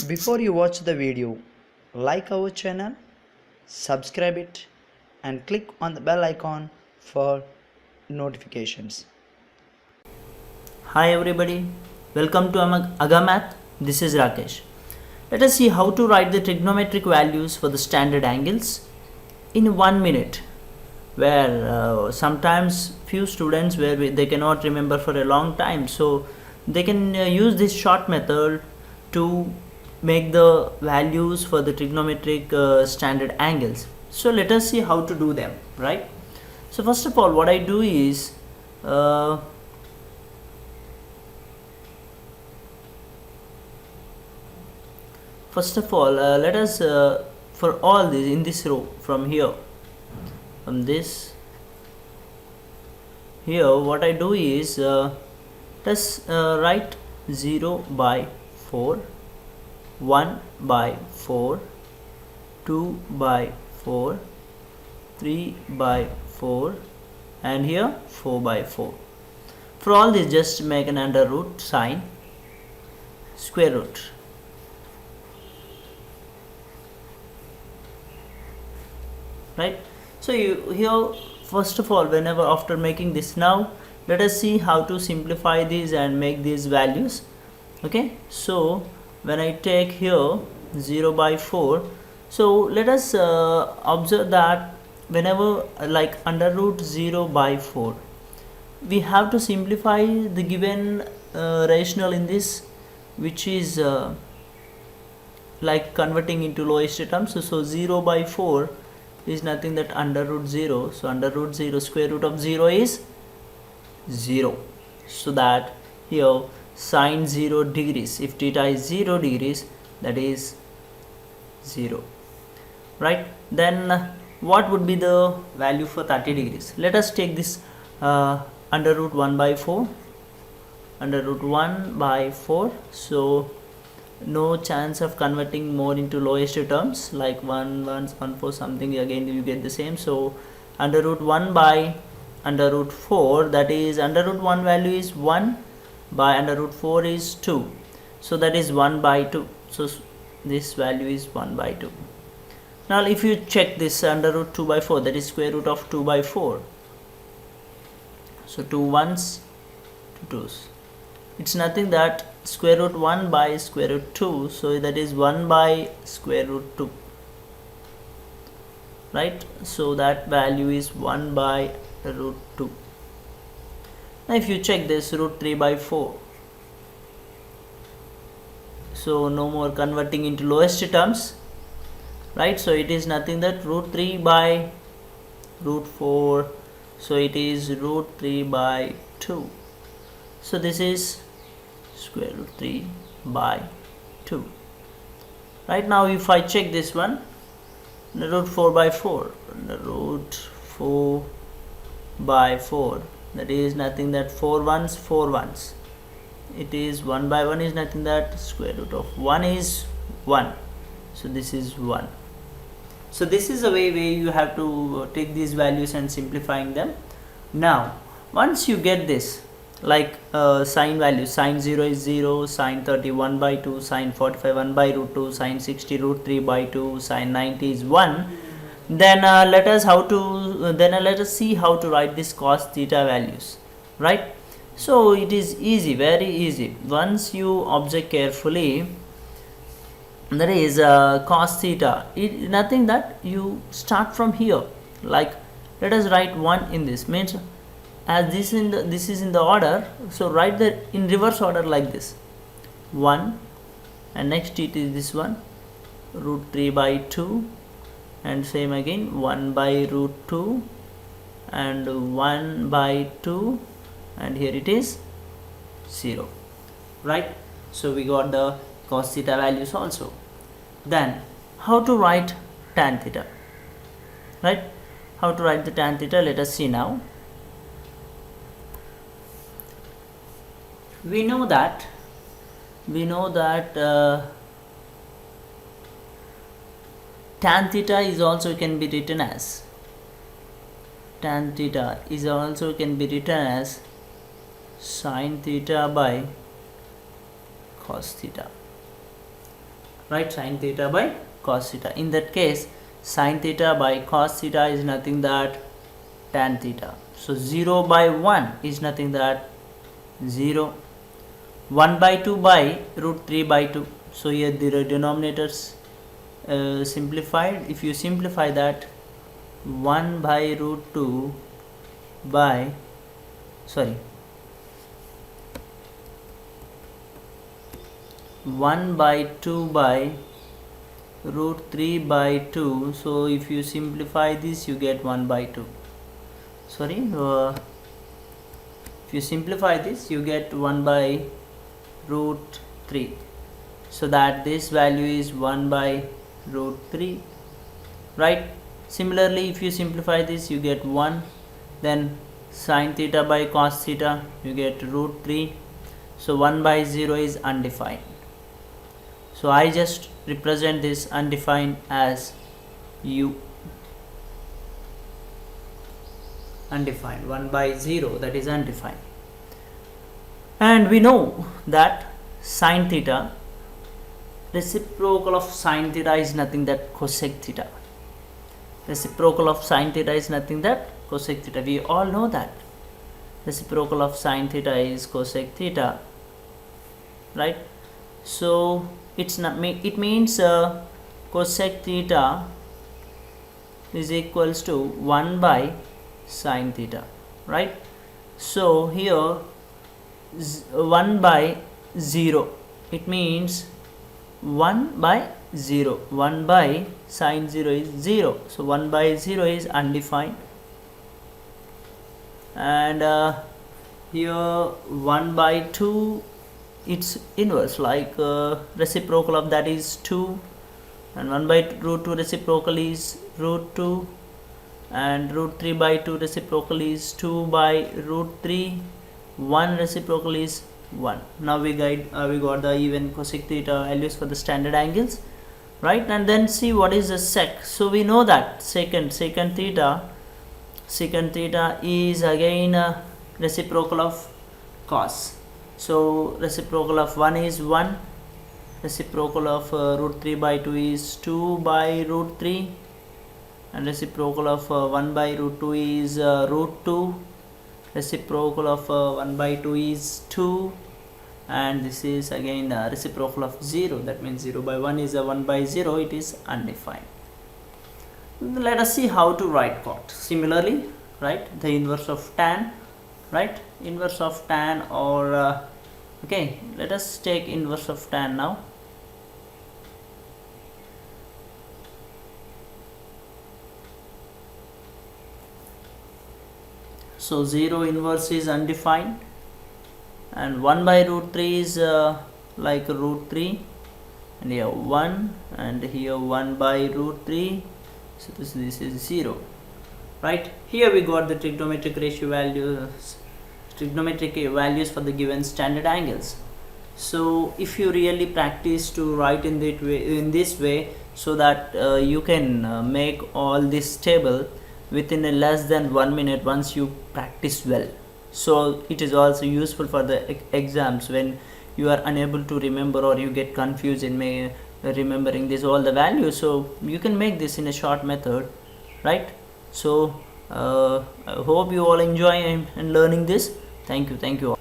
Before you watch the video, like our channel, subscribe it and click on the bell icon for notifications. Hi everybody, welcome to AGAA-MATH. This is Rakesh. Let us see how to write the trigonometric values for the standard angles in 1 minute, where sometimes few students they cannot remember for a long time, so they can use this short method to make the values for the trigonometric standard angles. So let us see how to do them, right? So first of all, what I do is let us for all these in this row from here, from this here, what I do is let's write 0 by 4, 1 by 4, 2 by 4, 3 by 4, and here 4 by 4. For all this, just make an under root sign, square root. Right, so you here first of all, whenever after making this, now let us see how to simplify these and make these values. Okay, so when I take here 0 by 4, so let us observe that whenever like under root 0 by 4, we have to simplify the given rational in this, which is like converting into lowest terms. So 0 by 4 is nothing but under root 0. So under root 0, square root of 0 is 0. So that here sine 0 degrees, if theta is 0 degrees, that is 0. Right, then what would be the value for 30 degrees? Let us take this under root 1 by 4, under root 1 by 4. So no chance of converting more into lowest terms like 1 1 1 4 something, again you get the same. So under root 1 by under root 4, that is under root 1 value is 1 by under root 4 is 2, so that is 1 by 2. So this value is 1 by 2. Now if you check this under root 2 by 4, that is square root of 2 by 4. So 2 ones, 2 twos, it's nothing that square root 1 by square root 2, so that is 1 by square root 2, right? So that value is 1 by root 2. Now if you check this root 3 by 4, so no more converting into lowest terms, right? So it is nothing that root 3 by root 4, so it is root 3 by 2. So this is square root 3 by 2. Right, now if I check this one, the root 4 by 4, the root 4 by 4, that is nothing that 4 ones, 4 ones, it is 1 by 1 is nothing that square root of 1 is 1, so this is 1. So this is the way you have to take these values and simplifying them. Now once you get this, like sine values, sine 0 is 0, sine 30 1 by 2, sine 45 1 by root 2, sine 60 root 3 by 2, sine 90 is 1. Then let us see how to write this cos theta values, right? So it is easy, very easy. Once you observe carefully, that is cos theta, it nothing that you start from here, like let us write 1 in this, means as this is in the order, so write the in reverse order like this, 1, and next it is this one, root 3 by 2, and same again 1 by root 2 and 1 by 2, and here it is 0, right? So we got the cos theta values also. Then how to write tan theta, right? How to write the tan theta, let us see now. We know that tan theta is also can be written as sine theta by cos theta. right? Sin theta by cos theta. In that case, sin theta by cos theta is nothing that tan theta. So 0 by 1 is nothing that 0. 1 by 2 by root 3 by 2. So here the denominators simplified. If you simplify that, 1 by root 2 by 1 by 2 by root 3 by 2. So if you simplify this, you get 1 by 2. If you simplify this, you get 1 by root 3. So that this value is 1 by root 3, right? Similarly, if you simplify this, you get 1. Then sin theta by cos theta, you get root 3. So 1 by 0 is undefined. So I just represent this undefined as u. Undefined, 1 by 0, that is undefined. And we know that sin theta, reciprocal of sin theta is nothing that cosec theta. Reciprocal of sin theta is nothing that cosec theta. We all know that reciprocal of sin theta is cosec theta, right? So it's not it means cosec theta is equals to 1 by sin theta, right? So here 1 by 0, it means 1 by 0. 1 by sin 0 is 0. So 1 by 0 is undefined. And here 1 by 2, it's inverse, like reciprocal of that is 2, and 1 by root 2 reciprocal is root 2, and root 3 by 2 reciprocal is 2 by root 3. 1 reciprocal is 1. Now we got the even cosec theta values for the standard angles, right? And then see what is the sec. So we know that secant theta is again reciprocal of cos. So reciprocal of 1 is 1, reciprocal of root 3 by 2 is 2 by root 3, and reciprocal of 1 by root 2 is root 2, reciprocal of 1 by 2 is 2, and this is again reciprocal of 0, that means 0 by 1 is 1 by 0, it is undefined. Let us see how to write cot. Similarly, right, the inverse of tan, right, inverse of tan, or okay, let us take inverse of tan now. So 0 inverse is undefined, and 1 by root 3 is like root 3, and here 1, and here 1 by root 3. So this is 0, right? Here we got the trigonometric values for the given standard angles. So if you really practice to write in this way, so that you can make all this table within a less than 1 minute once you practice well. So it is also useful for the exams when you are unable to remember, or you get confused in remembering this all the values. So you can make this in a short method, right? So I hope you all enjoy and learning this. Thank you all.